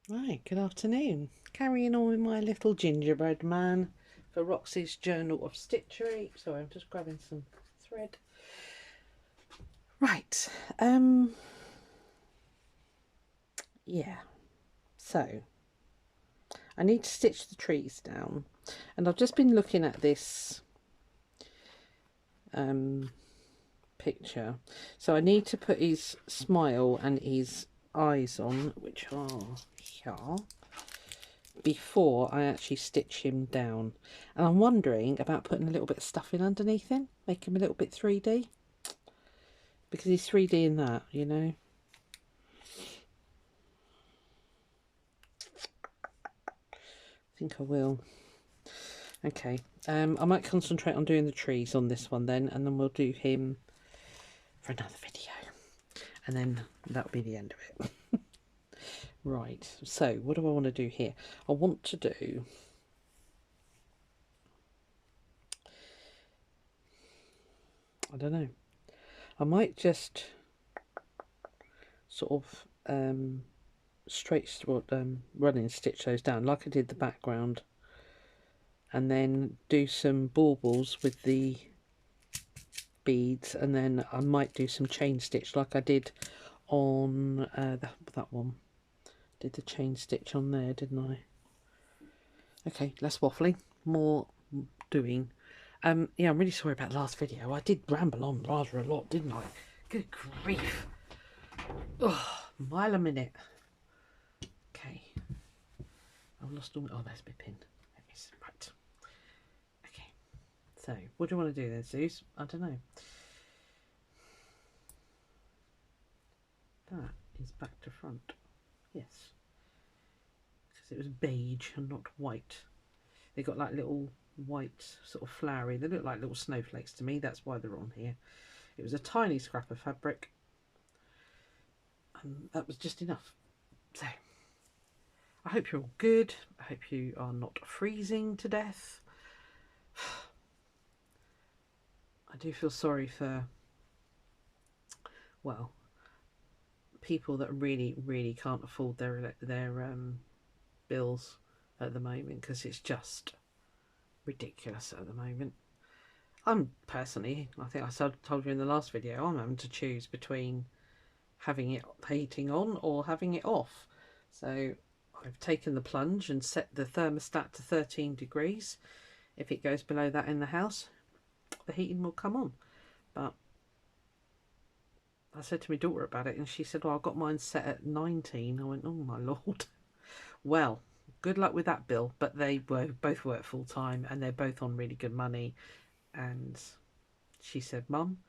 Right, good afternoon. Carrying on with my little gingerbread man for Roxy's Journal of Stitchery. Sorry, I'm just grabbing some thread. Right, yeah, so I need to stitch the trees down, and I've just been looking at this picture. So I need to put his smile and his eyes on, which are here, before I actually stitch him down. And I'm wondering about putting a little bit of stuffing underneath him, make him a little bit 3D, because he's 3D in that, you know. I think I will. Okay, I might concentrate on doing the trees on this one then, and then we'll do him for another video, and then that'll be the end of it. Right, so what do I want to do here? I want to do, I don't know, I might just sort of running stitch those down like I did the background, and then do some baubles with the beads, and then I might do some chain stitch like I did on that one. Did the chain stitch on there, didn't I? Okay, less waffling, more doing. Yeah, I'm really sorry about the last video. I did ramble on rather a lot, didn't I? Good grief. Oh, mile a minute. Okay. I've lost all. Oh, there's my pin. Right. Okay. So, what do you want to do then, Zeus? I don't know. That is back to front. Yes. Because it was beige and not white. They got like little white sort of flowery. They look like little snowflakes to me. That's why they're on here. It was a tiny scrap of fabric, and that was just enough. So, I hope you're all good. I hope you are not freezing to death. I do feel sorry for, well, people that really can't afford their bills at the moment, because it's just ridiculous at the moment. I'm personally, I think I told you in the last video, I'm having to choose between having it heating on or having it off. So I've taken the plunge and set the thermostat to 13 degrees. If it goes below that in the house, the heating will come on. But I said to my daughter about it, and she said, well, I've got mine set at 19. I went, oh my lord. Well, good luck with that bill. But they both work full time, and they're both on really good money. And she said, Mum,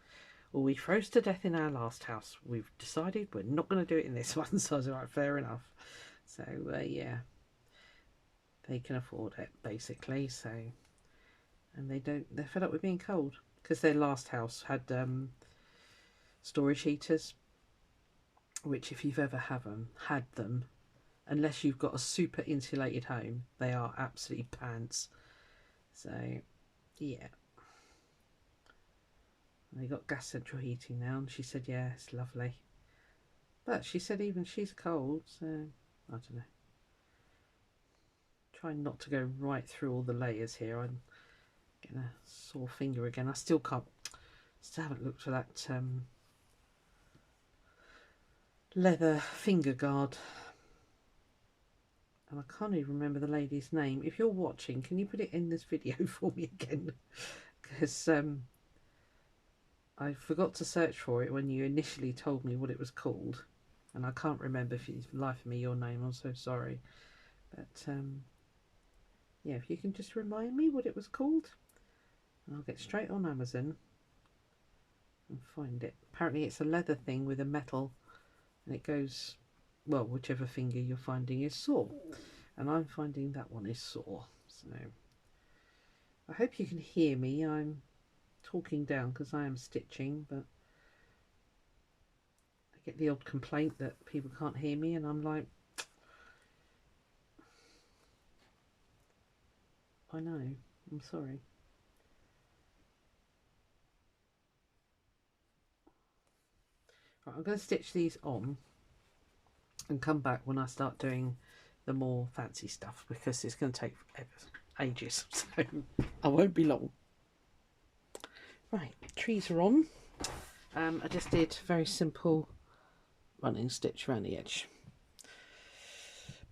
well, we froze to death in our last house. We've decided we're not going to do it in this one. So I was like, fair enough. So yeah, they can afford it basically. So, and they're fed up with being cold, because their last house had storage heaters, which if you've ever had them, unless you've got a super insulated home, they are absolutely pants. So yeah, they got gas central heating now, and she said, yeah, it's lovely. But she said even she's cold, so I don't know. Trying not to go right through all the layers here. I'm getting a sore finger again. I still haven't looked for that leather finger guard. And I can't even remember the lady's name. If you're watching, can you put it in this video for me again? Because I forgot to search for it when you initially told me what it was called, and I can't remember for the life of me your name. I'm so sorry. But yeah, if you can just remind me what it was called, I'll get straight on Amazon and find it. Apparently it's a leather thing with a metal, and it goes, well, whichever finger you're finding is sore, and I'm finding that one is sore. So I hope you can hear me. I'm talking down because I am stitching, but I get the odd complaint that people can't hear me, and I'm like, I know, I'm sorry. Right, I'm going to stitch these on and come back when I start doing the more fancy stuff, because it's going to take ages, so I won't be long. Right, trees are on. I just did very simple running stitch around the edge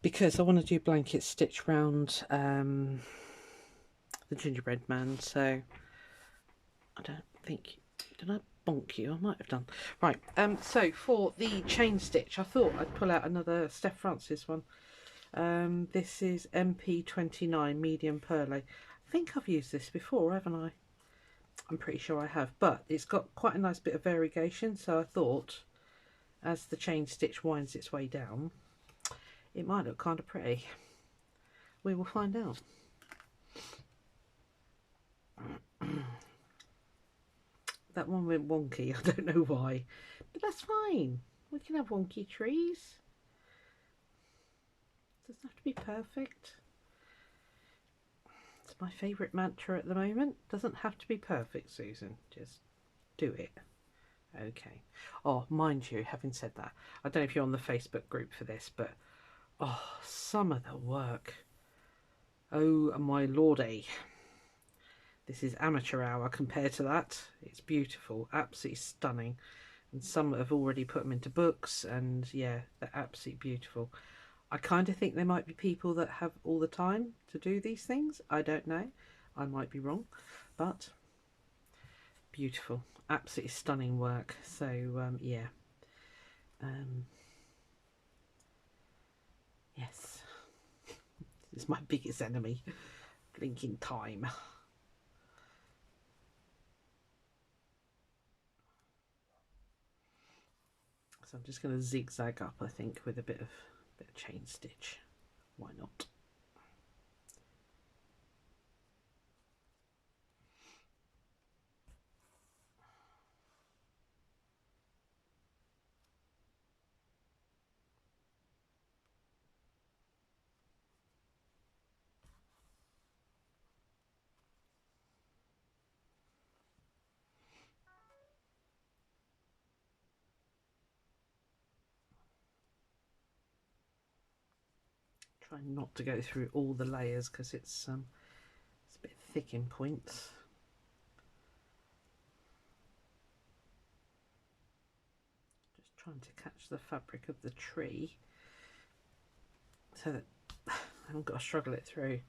because I want to do blanket stitch round the gingerbread man, so I don't think, did I bonk you? I might have done. Right, so for the chain stitch, I thought I'd pull out another Steph Francis one. This is MP29 medium pearly. I think I've used this before, haven't I? I'm pretty sure I have, but it's got quite a nice bit of variegation, so I thought as the chain stitch winds its way down, it might look kind of pretty. We will find out. That one went wonky, I don't know why, but that's fine. We can have wonky trees. It doesn't have to be perfect. It's my favourite mantra at the moment. Doesn't have to be perfect, Susan. Just do it. Okay. Oh, mind you, having said that, I don't know if you're on the Facebook group for this, but oh, some of the work. Oh my lordy. This is amateur hour compared to that. It's beautiful, absolutely stunning. And some have already put them into books, and yeah, they're absolutely beautiful. I kind of think there might be people that have all the time to do these things. I don't know. I might be wrong, but beautiful, absolutely stunning work. So yeah, yes, this is my biggest enemy, blinking time. So I'm just going to zigzag up, I think, with a bit of chain stitch. Why not? Try not to go through all the layers because it's a bit thick in points. Just trying to catch the fabric of the tree so that I haven't got to struggle it through.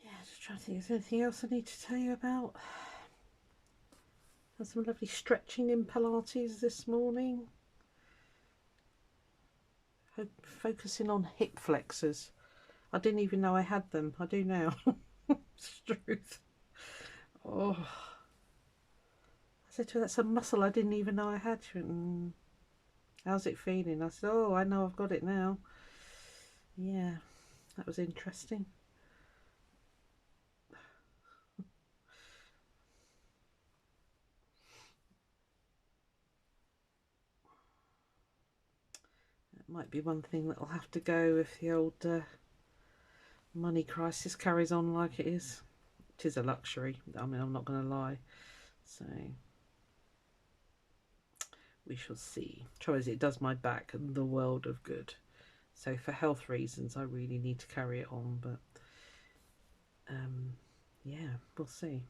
Yeah, just trying to think, is there anything else I need to tell you about? Had some lovely stretching in Pilates this morning. Focusing on hip flexors. I didn't even know I had them. I do now. It's the truth. Oh, I said to her, that's a muscle I didn't even know I had. She went, how's it feeling? I said, oh, I know I've got it now. Yeah, that was interesting. It might be one thing that'll have to go if the old money crisis carries on like it is. It is a luxury. I mean, I'm not going to lie. So we shall see. Trouble is, it does my back the world of good. So for health reasons, I really need to carry it on. But yeah, we'll see.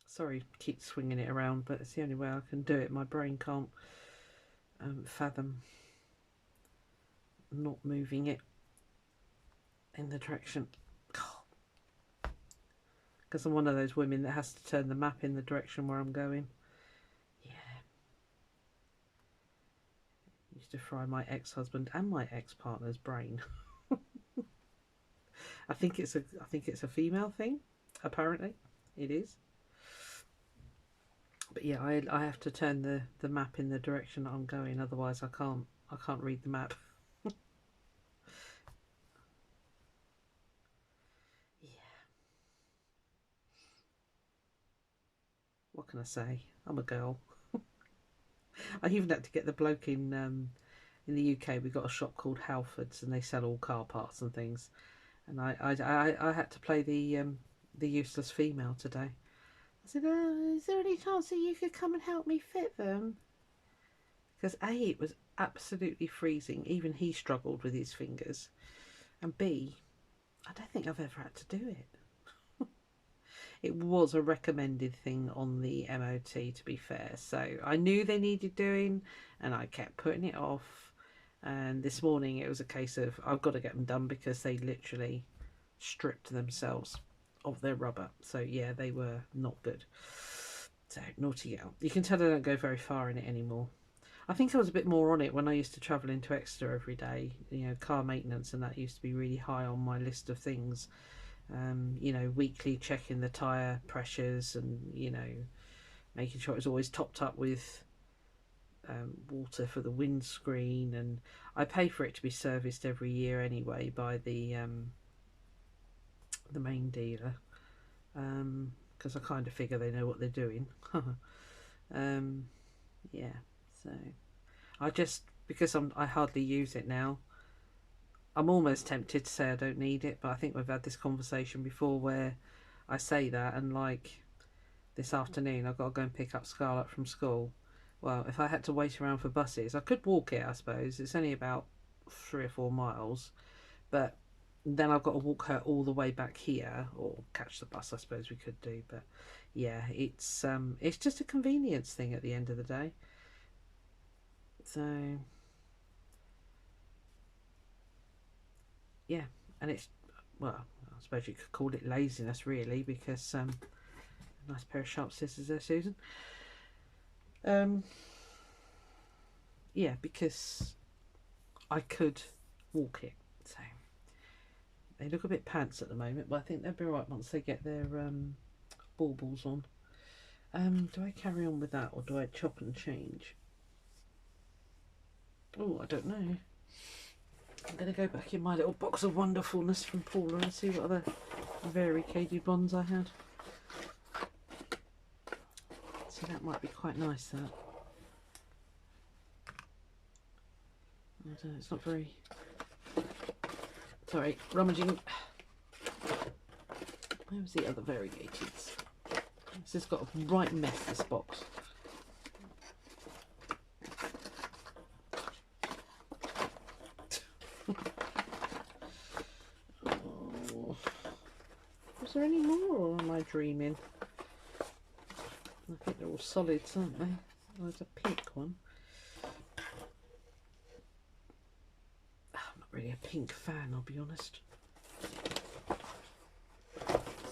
Sorry, keep swinging it around, but it's the only way I can do it. My brain can't fathom not moving it in the direction. Because I'm one of those women that has to turn the map in the direction where I'm going. Yeah. Used to fry my ex-husband and my ex-partner's brain. I think it's a female thing. Apparently, it is. But yeah, I have to turn the map in the direction that I'm going. Otherwise, I can't read the map. Yeah. What can I say? I'm a girl. I even had to get the bloke in the UK. We got a shop called Halfords, and they sell all car parts and things. And I had to play the useless female today. I said, is there any chance that you could come and help me fit them? Because A, it was absolutely freezing. Even he struggled with his fingers. And B, I don't think I've ever had to do it. It was a recommended thing on the MOT, to be fair. So I knew they needed doing, and I kept putting it off. And this morning it was a case of I've got to get them done because they literally stripped themselves of their rubber. So yeah, they were not good. So naughty girl. You can tell I don't go very far in it anymore. I think I was a bit more on it when I used to travel into Exeter every day. You know, car maintenance and that used to be really high on my list of things. You know, weekly checking the tyre pressures and, you know, making sure it was always topped up with water for the windscreen. And I pay for it to be serviced every year anyway by the main dealer, because I kind of figure they know what they're doing. Yeah, so I just, because I hardly use it now, I'm almost tempted to say I don't need it, but I think we've had this conversation before where I say that, and like this afternoon I've got to go and pick up Scarlett from school. Well, if I had to wait around for buses, I could walk it, I suppose. It's only about 3 or 4 miles, but then I've got to walk her all the way back here, or catch the bus, I suppose we could do. But yeah, it's just a convenience thing at the end of the day. So yeah, and it's, well, I suppose you could call it laziness really, because a nice pair of sharp scissors there, Susan. Yeah, because I could walk it. So they look a bit pants at the moment, but I think they'll be alright once they get their baubles on. Do I carry on with that, or do I chop and change? Oh, I don't know. I'm going to go back in my little box of wonderfulness from Paula and see what other variegated ones I had. So that might be quite nice, that. It's not very... Sorry, rummaging. Where was the other variegateds? This has got a right mess, this box. Oh. Was there any more, or am I dreaming? I think they're all solids, aren't they? Oh, there's a pink one. I'm not really a pink fan, I'll be honest.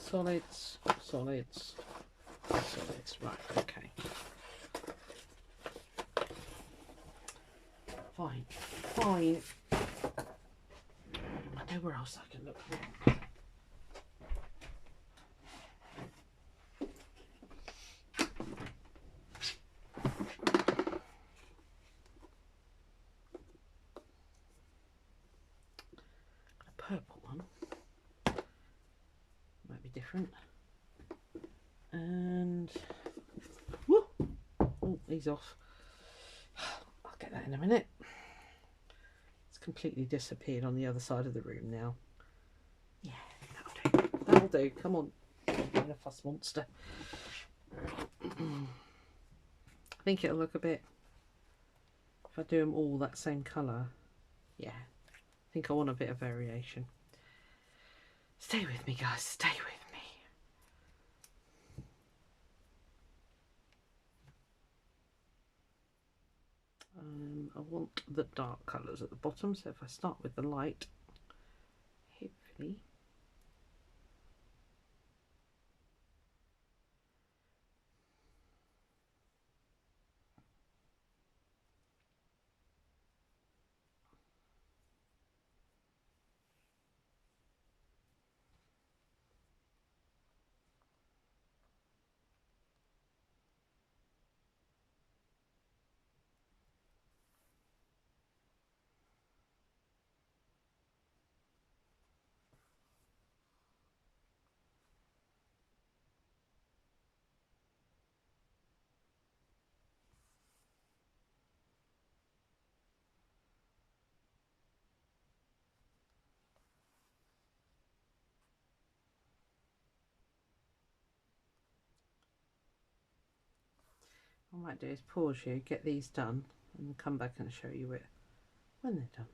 Solids, solids, solids. Right, okay. Fine, fine. I know where else I can look. A purple one. Might be different. And whoo! Oh, he's off. I'll get that in a minute. It's completely disappeared on the other side of the room now. Yeah, that'll do. That'll do. Come on, being a fuss monster. I think it'll look a bit, if I do them all that same colour. Yeah, I think I want a bit of variation. Stay with me, guys. Stay with me. I want the dark colours at the bottom, so if I start with the light, hopefully. What I might do is pause you, get these done, and come back and show you it when they're done.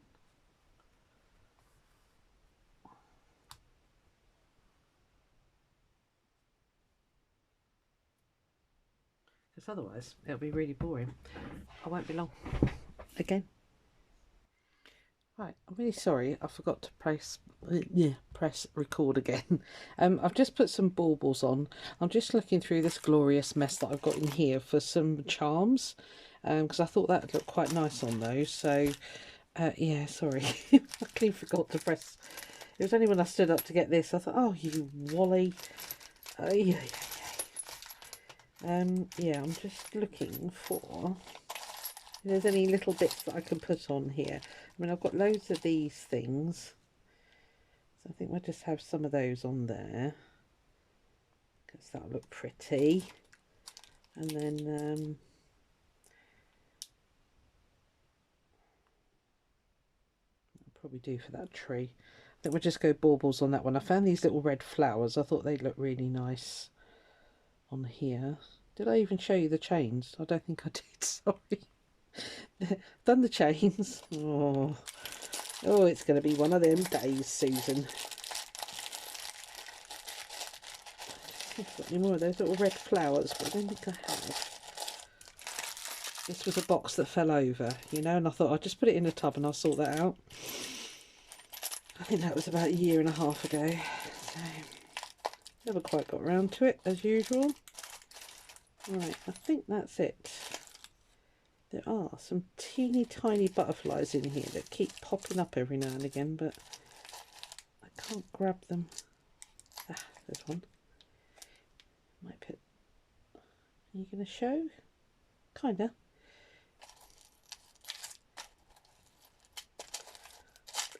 Because otherwise it'll be really boring. I won't be long. Again. Right, I'm really sorry, I forgot to press record again. I've just put some baubles on. I'm just looking through this glorious mess that I've got in here for some charms, because I thought that would look quite nice on those. So, yeah, sorry, I clearly forgot to press. It was only when I stood up to get this, I thought, oh, you wally. Yeah. Yeah, I'm just looking for if there's any little bits that I can put on here. I mean, I've got loads of these things, so I think we'll just have some of those on there because that'll look pretty. And then I'll probably do for that tree. I think we'll just go baubles on that one. I found these little red flowers. I thought they'd look really nice on here. Did I even show you the chains? I don't think I did, sorry. Done the chains. Oh, it's going to be one of them days, Susan. I've got any more of those little red flowers, but I don't think I have. This was a box that fell over, you know, and I thought I'd just put it in a tub and I'll sort that out. I think that was about 1.5 years ago, so never quite got around to it, as usual. Right, I think that's it. There are some teeny tiny butterflies in here that keep popping up every now and again, but I can't grab them. Ah, there's one. Might put. Are you going to show? Kinda.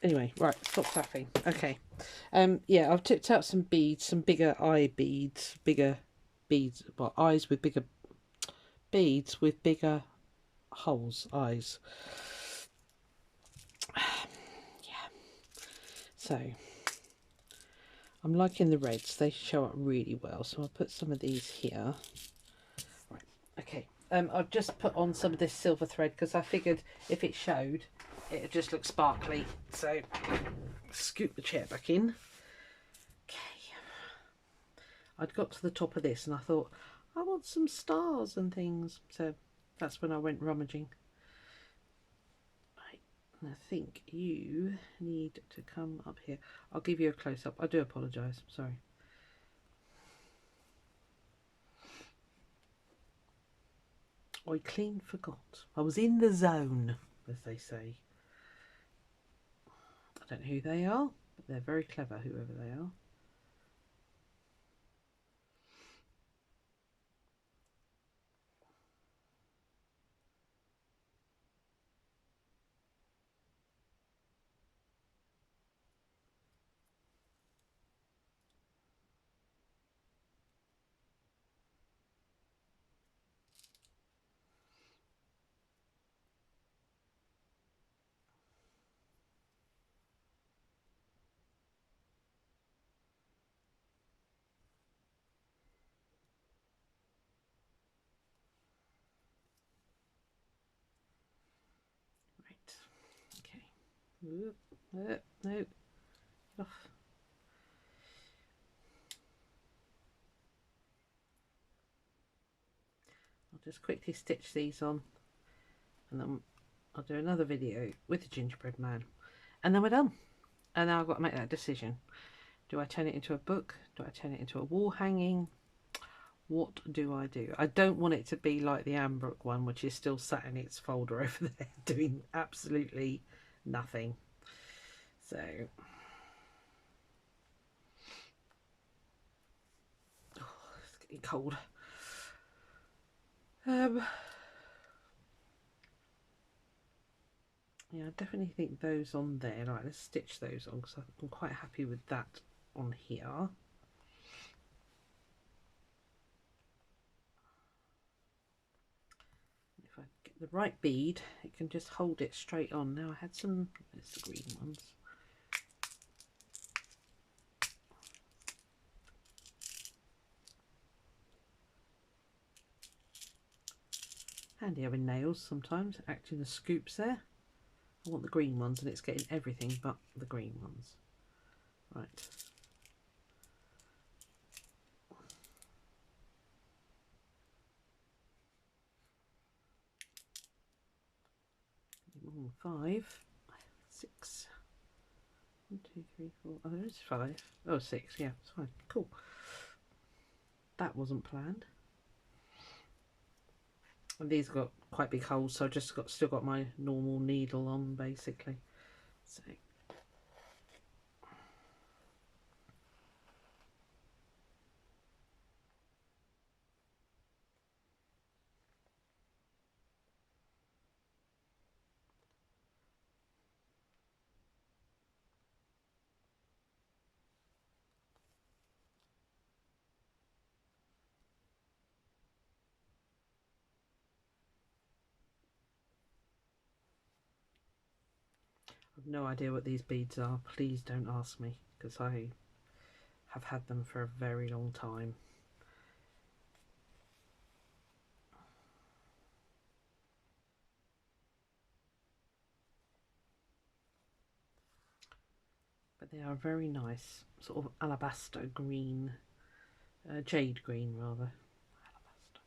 Anyway, right, stop tapping. Okay. Yeah, I've tipped out some beads, some bigger eye beads, bigger beads, well, eyes with bigger beads with bigger holes, eyes. Yeah. So I'm liking the reds, they show up really well, so I'll put some of these here. Right, okay. I've just put on some of this silver thread because I figured if it showed, it would just look sparkly. So scoop the chair back in. Okay. I'd got to the top of this and I thought, I want some stars and things. So that's when I went rummaging. Right, and I think you need to come up here. I'll give you a close-up. I do apologise, sorry. I clean forgot. I was in the zone, as they say. I don't know who they are, but they're very clever, whoever they are. Okay. No, get off. I'll just quickly stitch these on and then I'll do another video with the gingerbread man and then we're done. And now I've got to make that decision. Do I turn it into a book? Do I turn it into a wall hanging? What do I do? I don't want it to be like the Ambrook one, which is still sat in its folder over there doing absolutely nothing. So it's getting cold. Yeah, I definitely think those on there. Right, let's stitch those on because I'm quite happy with that on here. If I get the right bead, it can just hold it straight on. Now I had some, it's the green ones. Handy having nails sometimes, acting as scoops there. I want the green ones, and it's getting everything but the green ones. Right. Five, 6. 1, 2, 3, 4. Oh, there is 5. Oh, 6. Yeah, it's fine. Cool. That wasn't planned. And these got quite big holes, so I just still got my normal needle on basically. So I've no idea what these beads are. Please don't ask me, because I have had them for a very long time. But they are very nice, sort of alabaster green, jade green rather. Alabaster.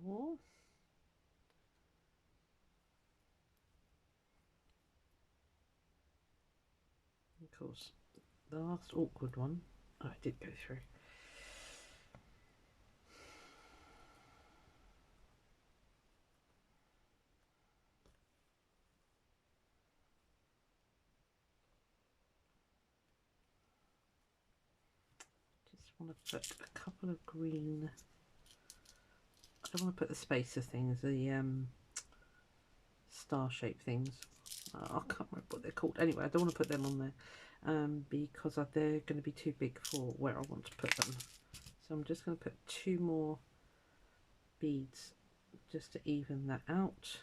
More. Of course, the last awkward one. Oh, it did go through. Just want to put a couple of green. I don't want to put the spacer things, the star-shaped things. I can't remember what they're called. Anyway, I don't want to put them on there because they're going to be too big for where I want to put them. So I'm just going to put 2 more beads just to even that out.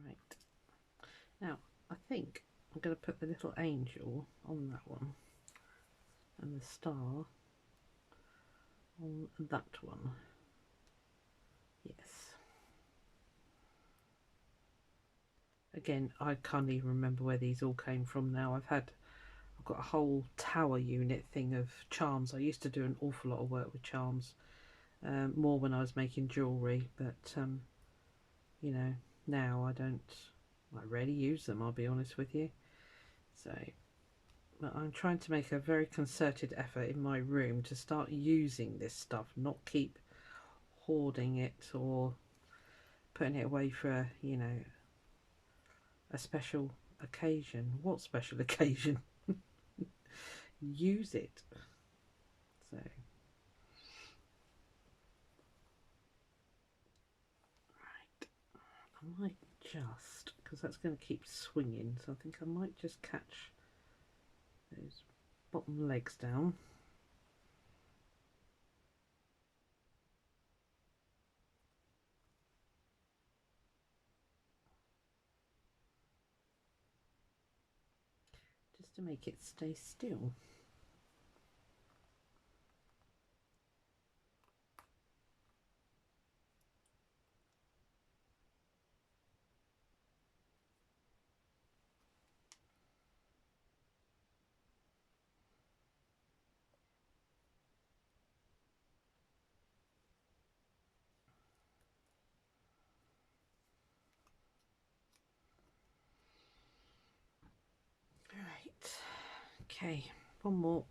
Right. Now, I think I'm going to put the little angel on that one and the star on that one. Yes. Again, I can't even remember where these all came from now. I've got a whole tower unit thing of charms. I used to do an awful lot of work with charms, more when I was making jewellery, but you know, now I rarely use them, I'll be honest with you. So, but I'm trying to make a very concerted effort in my room to start using this stuff, not keep hoarding it or putting it away for, you know, a special occasion. What special occasion? Use it. So I might just, because that's going to keep swinging, so I think I might just catch those bottom legs down. Just to make it stay still. Right, okay, one more.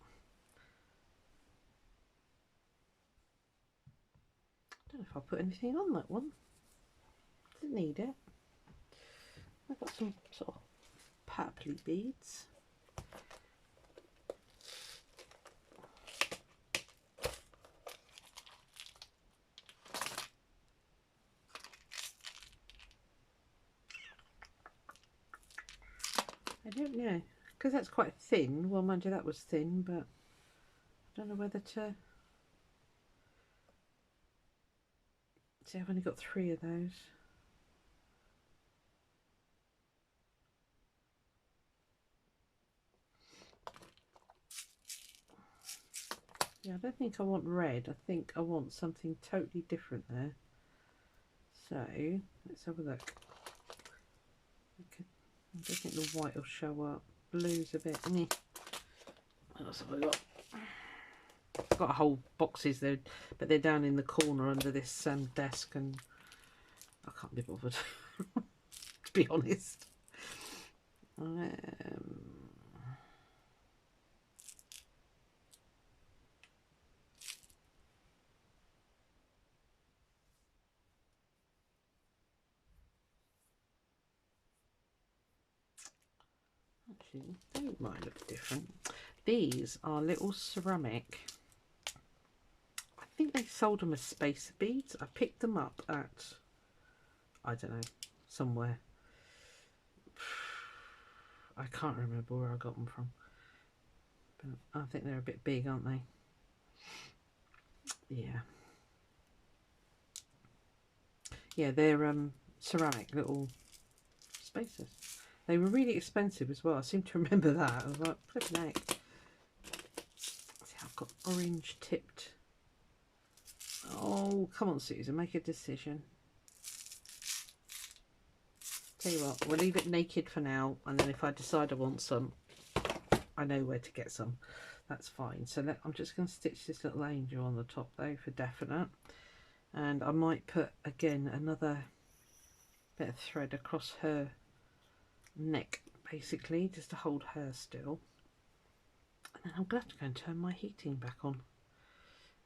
I don't know if I'll put anything on that one. Didn't need it. I've got some sort of purpley beads. I don't know, because that's quite thin. Well, mind you, that was thin, but I don't know whether to. See, I've only got 3 of those. Yeah, I don't think I want red. I think I want something totally different there. So let's have a look. Okay. I don't think the white will show up. Blue's a bit. What else have I got? I've got whole boxes there, but they're down in the corner under this desk, and I can't be bothered, to be honest. Actually, they might look different. These are little ceramic. I think they sold them as spacer beads. I picked them up at, I don't know, somewhere. I can't remember where I got them from. But I think they're a bit big, aren't they? Yeah. Yeah, they're ceramic little spacers. They were really expensive as well. I seem to remember that. I was like, flipping heck. See, I've got orange tipped. Oh, come on, Susan, make a decision. Tell you what, we'll leave it naked for now, and then if I decide I want some, I know where to get some. That's fine. So I'm just going to stitch this little angel on the top though for definite, and I might put again another bit of thread across her neck, basically, just to hold her still. And then I'm glad to go and turn my heating back on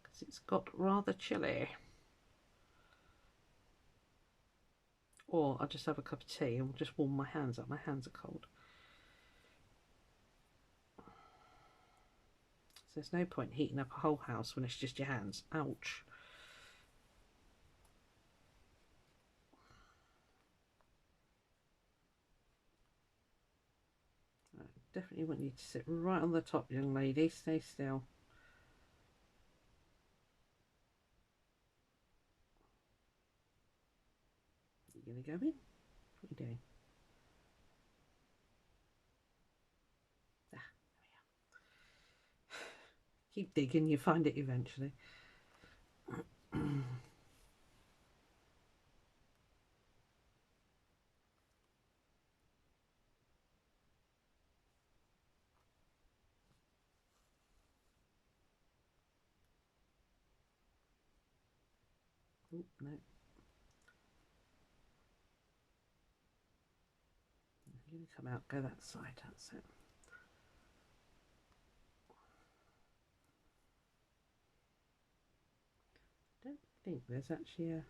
because it's got rather chilly. Or I'll just have a cup of tea and just warm my hands up. My hands are cold. So there's no point heating up a whole house when it's just your hands. Ouch. I definitely want you to sit right on the top, young lady. Stay still. You gonna go in? What are you doing? Ah, there we are. Keep digging, you find it eventually. Oh, no. You're going to come out, go that side, that's it. I don't think there's actually a...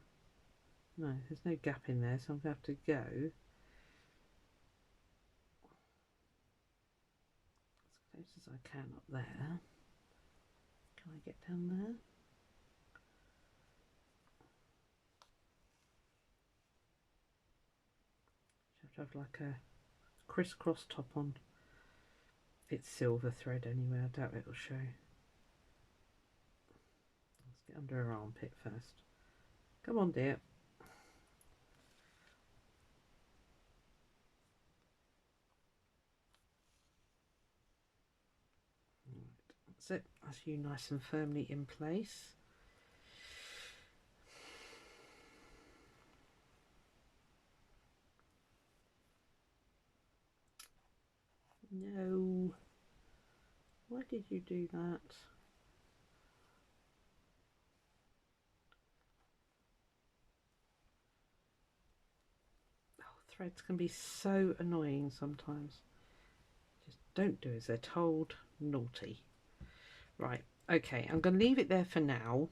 No, there's no gap in there, so I'm going to have to go as close as I can up there. Can I get down there? have like a crisscross top on. It's silver thread anyway, I doubt it'll show. Let's get under her armpit first. Come on, dear. Right, that's it. That's you nice and firmly in place. No. Why did you do that? Oh, threads can be so annoying sometimes. Just don't do as they're told. Naughty. Right, okay, I'm going to leave it there for now.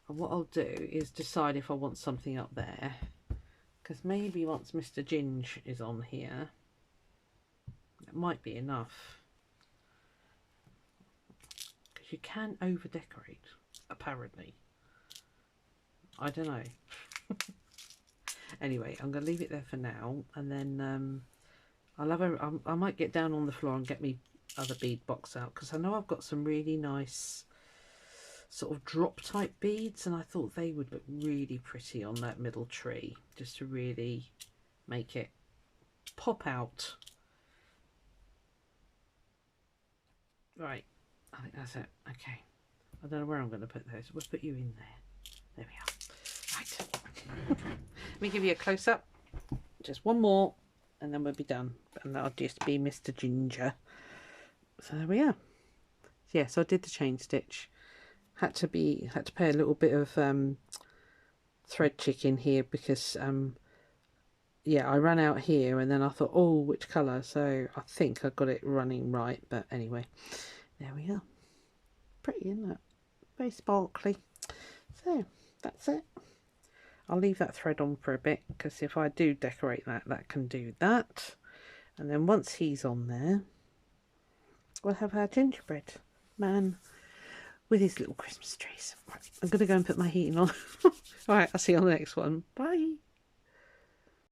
And what I'll do is decide if I want something up there. Because maybe once Mr. Ginge is on here, it might be enough. Because you can over decorate, apparently. I don't know. Anyway, I'm going to leave it there for now. And then I'll have I might get down on the floor and get me other bead box out. Because I know I've got some really nice sort of drop type beads, and I thought they would look really pretty on that middle tree, just to really make it pop out. Right, I think that's it. Okay, I don't know where I'm going to put those. We'll put you in there. There we are. Right. Let me give you a close-up. Just one more and then we'll be done, and that'll just be Mr. Ginger. So there we are. Yeah, so I did the chain stitch. Had to pay a little bit of thread chicken here because yeah, I ran out here and then I thought, oh, which colour? So I think I got it running right, but anyway, there we are. Pretty, isn't it? Very sparkly. So that's it. I'll leave that thread on for a bit because if I do decorate that, that can do that. And then once he's on there, we'll have our gingerbread man with his little Christmas trees. Right, I'm going to go and put my heating on. Alright, I'll see you on the next one. Bye.